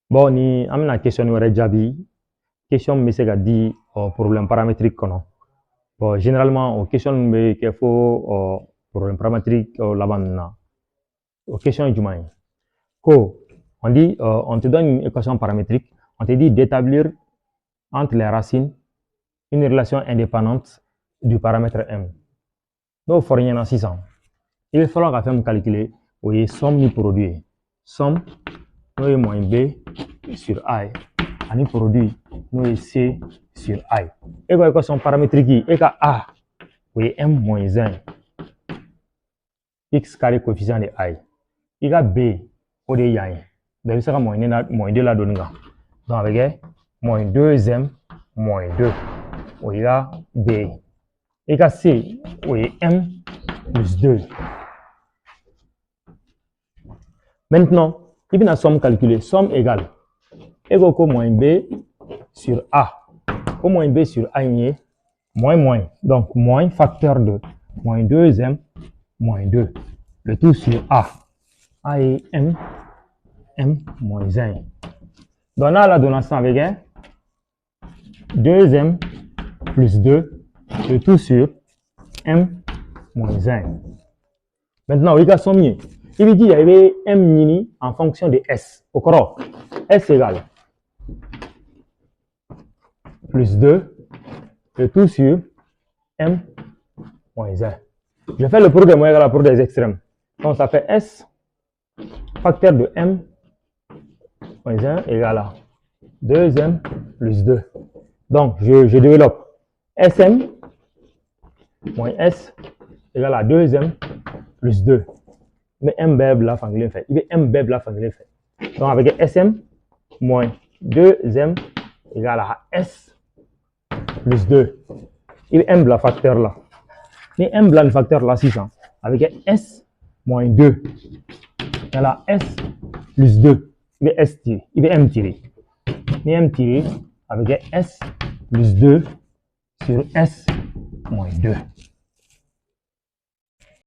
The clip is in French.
Bon, ni amna question wɛrɛ jaabi. Question min bɛ se ka di problème paramétrique kɔnɔ. Bon, généralement, question min bɛ kɛ fo problème paramétrique laban ninnu na. O question ye jumɛn ye? Ko on dit, on te donne une équation paramétrique, on te dit d'établir entre les racines une relation indépendante du paramètre m. N'o fɔra ɲɛna sisan, il va falloir ka fɛn min calculer, o ye somme ni produit ye. Somme n'o ye moins b sur a ye, ani produit n'o ye c sur a ye. E ka équation paramétrique ye, e ka a o ye m moins 1 x carré coefficient de a ye. I ka b o de ye yan ye. Donc i bɛ se ka moins 2 ladonni kan. Donc a bɛ kɛ moins 2m moins 2 o y'i ka b ye. I ka c o ye m plus 2. Maintenant, il y a une somme calculée. Somme égale. Égale au moins b sur a. Au moins b sur a est moins moins. Donc, moins facteur de moins 2m moins 2. Le tout sur a. A est m moins 1. Donc là, la donation avec 2m plus 2. Le tout sur m moins 1. Maintenant, il y a somme. Il veut dire qu'il y avait m mini en fonction de s. Au corps, s égale plus 2, le tout sur m moins 1. Je fais le produit des moyens égal à produit des extrêmes. Donc ça fait s facteur de m moins 1 égale à 2m plus 2. Donc je développe sm moins s égale à 2m plus 2. Mais m beb la fangile fait. Il veut m beb la fangile fait. Donc avec sm moins 2m égale à s plus 2. Il veut m la facteur là. Mais m la le facteur là 600. Avec s moins 2 égale à s plus 2. Il veut s tiré. Il veut m tiré. Mais m tiré avec s plus 2 sur s moins 2.